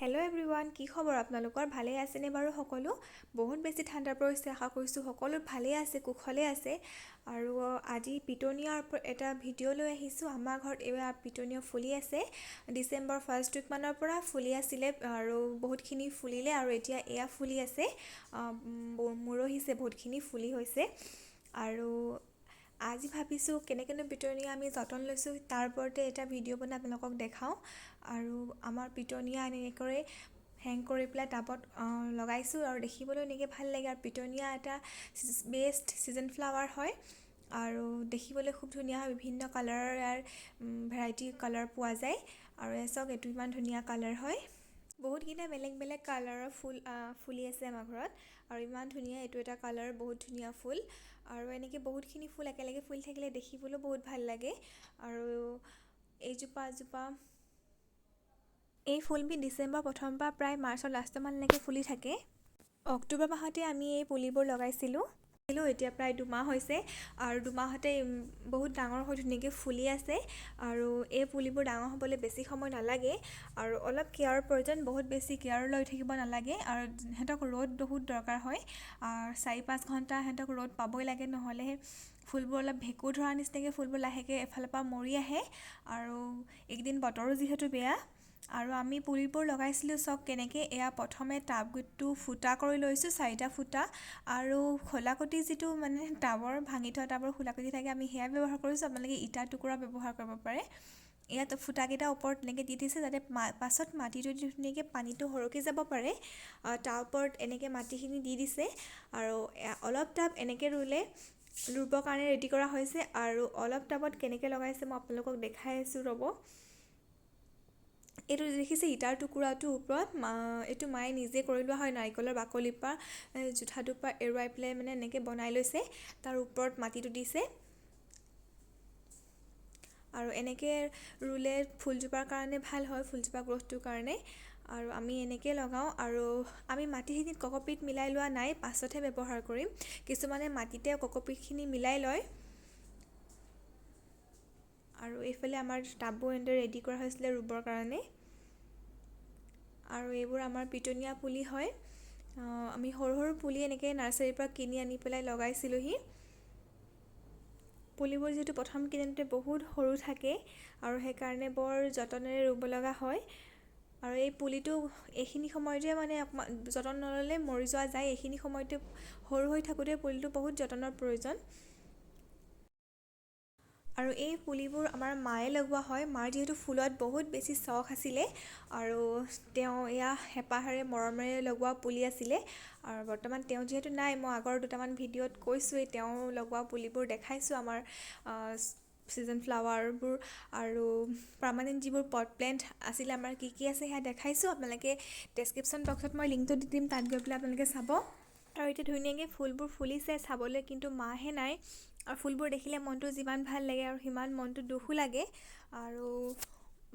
Hello' everyone, কি খবৰ আপোনালোকৰ? ভালে আছেনে বাৰু সকলো? বহুত বেছি ঠাণ্ডা পৰিছে, আশা কৰিছোঁ সকলো ভালেই আছে, কুশলে আছে। আৰু আজি পিটনিয়াৰ এটা ভিডিঅ' লৈ আহিছোঁ। আমাৰ ঘৰত এইবাৰ পিটনিয়া ফুলি আছে। ডিচেম্বৰ ফাৰ্ষ্ট উইকমানৰ পৰা ফুলি আছিলে আৰু বহুতখিনি ফুলিলে আৰু এতিয়া এয়া ফুলি আছে। মৰহিছে, বহুতখিনি ফুলি হৈছে। আৰু আজি ভাবিছোঁ কেনেকৈনো পিটনিয়া আমি যতন লৈছোঁ তাৰ ওপৰতে এটা ভিডিঅ' বনাই আপোনালোকক দেখাওঁ। আৰু আমাৰ পিটনিয়া এনেকৈ হেং কৰি পেলাই টাবত লগাইছোঁ আৰু দেখিবলৈ এনেকৈ ভাল লাগে। আৰু পিটনিয়া এটা বেষ্ট ছিজন ফ্লাৱাৰ হয় আৰু দেখিবলৈ খুব ধুনীয়া হয়। বিভিন্ন কালাৰৰ ইয়াৰ ভেৰাইটি কালাৰ পোৱা যায়। আৰু চাওক, এইটো ইমান ধুনীয়া কালাৰ হয়। বহুতকেইটা বেলেগ বেলেগ কালাৰৰ ফুলি আছে আমাৰ ঘৰত আৰু ইমান ধুনীয়া। এইটো এটা কালাৰ, বহুত ধুনীয়া ফুল। আৰু এনেকৈ বহুতখিনি ফুল একেলগে ফুলি থাকিলে দেখিবলৈও বহুত ভাল লাগে। আৰু এজোপা এই ফুলবিধ ডিচেম্বৰ প্ৰথমৰ পৰা প্ৰায় মাৰ্চৰ লাষ্টমানলৈকে ফুলি থাকে। অক্টোবৰ মাহতে আমি এই পুলিবোৰ লগাইছিলোঁ। এতিয়া প্ৰায় 2 মাহ হৈছে আৰু 2 মাহতে বহুত ডাঙৰ হৈ ধুনীয়াকৈ ফুলি আছে। আৰু এই পুলিবোৰ ডাঙৰ হ'বলৈ বেছি সময় নালাগে আৰু অলপ কেয়াৰৰ প্ৰয়োজন, বহুত বেছি কেয়াৰ লৈ থাকিব নালাগে। আৰু সিহঁতক ৰ'দ বহুত দৰকাৰ হয়। 4-5 ঘণ্টা সিহঁতক ৰ'দ পাবই লাগে, নহ'লে ফুলবোৰ অলপ ভেঁকুৰ ধৰা নিচিনাকৈ ফুলবোৰ লাহেকৈ এফালৰ পৰা মৰি আহে। আৰু এইকেইদিন বতৰো যিহেতু বেয়া। আৰু আমি পুলিবোৰ লগাইছিলোঁ চব কেনেকৈ। এয়া প্ৰথমে টাবটো ফুটা কৰি লৈছোঁ, 4টা ফুটা। আৰু খোলাকটি যিটো টাবৰ ভাঙি থোৱা টাবৰ খোলাকটি থাকে, আমি সেয়া ব্যৱহাৰ কৰিছোঁ। আপোনালোকে ইটা টুকুৰা ব্যৱহাৰ কৰিব পাৰে। ইয়াত ফুটাকেইটা ওপৰত এনেকৈ দি দিছে যাতে পাছত মাটিটো দি ধুনীয়াকৈ পানীটো সৰকি যাব পাৰে। তাৰ ওপৰত এনেকৈ মাটিখিনি দি দিছে। আৰু অলপ টাব এনেকৈ ৰুবৰ কাৰণে ৰেডি কৰা হৈছে। আৰু অলপ টাবত কেনেকৈ লগাইছে মই আপোনালোকক দেখাই আছোঁ, ৰ'ব। এইটো দেখিছে ইটাৰ টুকুৰাটোৰ ওপৰত এইটো মায়ে নিজে কৰি লোৱা হয়। নাৰিকলৰ বাকলিৰ পৰা জোঠাটোৰ পৰা এৰুৱাই পেলাই এনেকৈ বনাই লৈছে। তাৰ ওপৰত মাটিটো দিছে। আৰু এনেকৈ ৰুলে ফুলজোপাৰ কাৰণে ভাল হয়, ফুলজোপা গ্ৰথটোৰ কাৰণে। আৰু আমি এনেকৈ লগাওঁ। আৰু আমি মাটিখিনিত কক'পিট মিলাই লোৱা নাই, পাছতহে ব্যৱহাৰ কৰিম। কিছুমানে মাটিতে কক'পিটখিনি মিলাই লয়। আৰু এইফালে আমাৰ টাববোৰ এনেদৰে ৰেডি কৰা হৈছিলে ৰুবৰ কাৰণে। আৰু এইবোৰ আমাৰ পিটনিয়া পুলি হয়। আমি সৰু সৰু পুলি এনেকৈ নাৰ্চাৰীৰ পৰা কিনি আনি পেলাই লগাইছিলোঁহি। পুলিবোৰ যিহেতু প্ৰথম কিনোতে বহুত সৰু থাকে আৰু সেইকাৰণে বৰ যতনেৰে ৰুব লগা হয়। আৰু এই পুলিটো এইখিনি সময়তে অকণমান যতন নল'লে মৰি যোৱা যায়। এইখিনি সময়তে সৰু হৈ থাকোঁতে পুলিটো বহুত যতনৰ প্ৰয়োজন। আৰু এই পুলিবোৰ আমাৰ মায়ে লগোৱা হয়। মাৰ যিহেতু ফুলত বহুত বেছি চখ আছিলে আৰু তেওঁ এয়া হেঁপাহেৰে মৰমেৰে লগোৱা পুলি আছিলে। আৰু বৰ্তমান তেওঁ যিহেতু নাই, মই আগৰ দুটামান ভিডিঅ'ত কৈছোঁৱেই, তেওঁ লগোৱা পুলিবোৰ দেখাইছোঁ। আমাৰ ছিজন ফ্লাৱাৰবোৰ আৰু পাৰ্মানেণ্ট যিবোৰ পট প্লেণ্ট আছিলে আমাৰ কি কি আছে সেয়া দেখাইছোঁ। আপোনালোকে ডেছক্ৰিপশ্যন বক্সত মই লিংকটো দি দিম, তাত গৈ পেলাই আপোনালোকে চাব। আৰু এতিয়া ধুনীয়াকৈ ফুলবোৰ ফুলিছে চাবলৈ, কিন্তু মাহে নাই। আৰু ফুলবোৰ দেখিলে মনটো যিমান ভাল লাগে আৰু সিমান মনটো দুখো লাগে। আৰু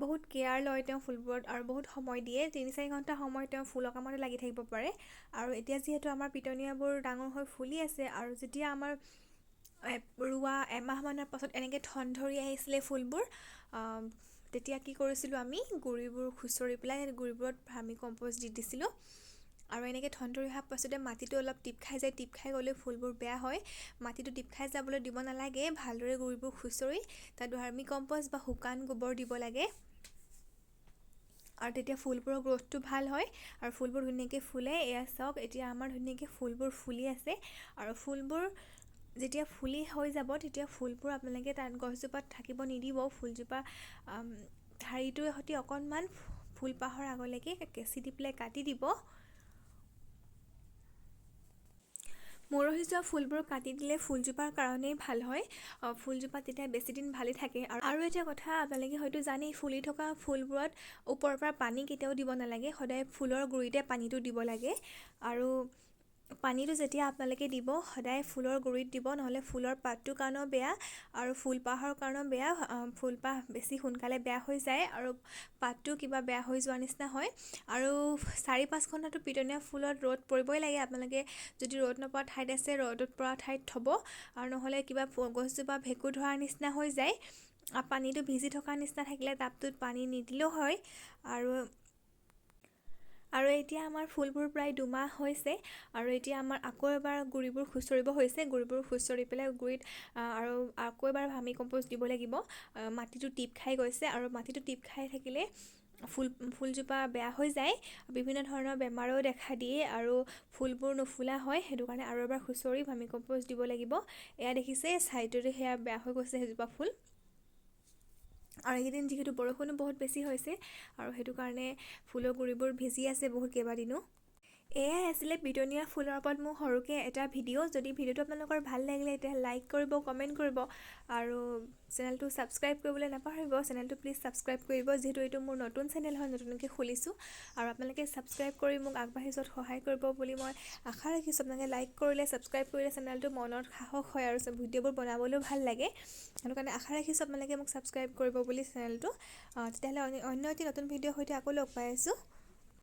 বহুত কেয়াৰ লয় তেওঁ ফুলবোৰত আৰু বহুত সময় দিয়ে। 3-4 ঘণ্টা সময় তেওঁ ফুলৰ কামতে লাগি থাকিব পাৰে। আৰু এতিয়া যিহেতু আমাৰ পিটনিয়াবোৰ ডাঙৰ হৈ ফুলি আছে আৰু যেতিয়া আমাৰ ৰোৱা এমাহমানৰ পাছত এনেকৈ ঠন ধৰি আহিছিলে ফুলবোৰ, তেতিয়া কি কৰিছিলোঁ, আমি গুড়িবোৰ খুচৰি পেলাই গুড়িবোৰত ভাৰ্মি কম্প'ষ্ট দি দিছিলোঁ। আৰু এনেকৈ ঠন ধৰি অহাৰ পাছতে মাটিটো অলপ টিপ খাই যায়। টিপ খাই গ'লে ফুলবোৰ বেয়া হয়। মাটিটো টিপ খাই যাবলৈ দিব নালাগে। ভালদৰে গুড়িবোৰ খুচৰি তাত ভাৰ্মি কম্প'ষ্ট বা শুকান গোবৰ দিব লাগে। আৰু তেতিয়া ফুলবোৰৰ গ্ৰথটো ভাল হয় আৰু ফুলবোৰ ধুনীয়াকৈ ফুলে। এয়া চাওক, এতিয়া আমাৰ ধুনীয়াকৈ ফুলবোৰ ফুলি আছে। আৰু ফুলবোৰ যেতিয়া ফুলি হৈ যাব, তেতিয়া ফুলবোৰ আপোনালোকে তাত গছজোপাত থাকিব নিদিব। ফুলজোপা ঠাৰিটোৰ সৈতে অকণমান ফুলপাহৰ আগলৈকে কেঁচি দি পেলাই কাটি দিব। মৰহি যোৱা ফুলবোৰ কাটি দিলে ফুলজোপাৰ কাৰণেই ভাল হয়। ফুলজোপা তেতিয়া বেছিদিন ভালে থাকে। আৰু এটা কথা আপোনালোকে হয়তো জানেই, ফুলি থকা ফুলবোৰত ওপৰৰ পৰা পানী কেতিয়াও দিব নালাগে। সদায় ফুলৰ গুৰিতে পানীটো দিব লাগে। আৰু পানীটো যেতিয়া আপোনালোকে দিব, সদায় ফুলৰ গুৰিত দিব, নহ'লে ফুলৰ পাতটোৰ কাৰণেও বেয়া আৰু ফুলপাহৰ কাৰণেও বেয়া। ফুলপাহ বেছি সোনকালে বেয়া হৈ যায় আৰু পাতটো কিবা বেয়া হৈ যোৱাৰ নিচিনা হয়। আৰু 4-5 ঘণ্টাটো পিটনিয়া ফুলত ৰ'দ পৰিবই লাগে। আপোনালোকে যদি ৰ'দ নপৰা ঠাইত আছে, ৰ'দত পৰা ঠাইত থ'ব। আৰু নহ'লে কিবা গছজোপা ভেঁকুৰ ধৰাৰ নিচিনা হৈ যায়। পানীটো ভিজি থকাৰ নিচিনা থাকিলে টাবটোত পানী নিদিলেও হয়। আৰু এতিয়া আমাৰ ফুলবোৰ প্ৰায় 2 মাহ হৈছে আৰু এতিয়া আমাৰ আকৌ এবাৰ গুৰিবোৰ খুচৰিব হৈছে। গুৰিবোৰ খুচৰি পেলাই গুৰিত আৰু আকৌ এবাৰ ভাৰ্মি কম্প'ষ্ট দিব লাগিব। মাটিটো টিপ খাই গৈছে আৰু মাটিটো টিপ খাই থাকিলে ফুলজোপা বেয়া হৈ যায়, বিভিন্ন ধৰণৰ বেমাৰেও দেখা দিয়ে আৰু ফুলবোৰ নুফুলা হয়। সেইটো কাৰণে আৰু এবাৰ খুচৰি ভাৰ্মি কম্প'ষ্ট দিব লাগিব। এয়া দেখিছে ছাইডতে সেয়া বেয়া হৈ গৈছে সেইজোপা ফুল। আৰু এইকেইদিন যিহেতু বৰষুণো বহুত বেছি হৈছে আৰু সেইটো কাৰণে ফুলৰ গুৰিবোৰ ভিজি আছে বহুত কেইবাদিনো। এয়াই আছিলে পিটুনিয়া ফুলৰ ওপৰত মোৰ সৰুকৈ এটা ভিডিঅ'। যদি ভিডিঅ'টো আপোনালোকৰ ভাল লাগিলে তেতিয়া লাইক কৰিব, কমেণ্ট কৰিব আৰু চেনেলটো ছাবস্ক্ৰাইব কৰিবলৈ নাপাহৰিব। চেনেলটো প্লিজ ছাবস্ক্ৰাইব কৰিব, যিহেতু এইটো মোৰ নতুন চেনেল হয়, নতুনকৈ খুলিছোঁ আৰু আপোনালোকে ছাবস্ক্ৰাইব কৰি মোক আগবাঢ়ি যোৱাত সহায় কৰিব বুলি মই আশা ৰাখিছোঁ। আপোনালোকে লাইক কৰিলে, ছাবস্ক্ৰাইব কৰিলে চেনেলটো মনত সাহস হয় আৰু ভিডিঅ'বোৰ বনাবলৈও ভাল লাগে। সেইটো কাৰণে আশা ৰাখিছোঁ আপোনালোকে মোক ছাবস্ক্ৰাইব কৰিব বুলি চেনেলটো। তেতিয়াহ'লে অন্য এটি নতুন ভিডিঅ'ৰ সৈতে আকৌ লগ পাই আছোঁ।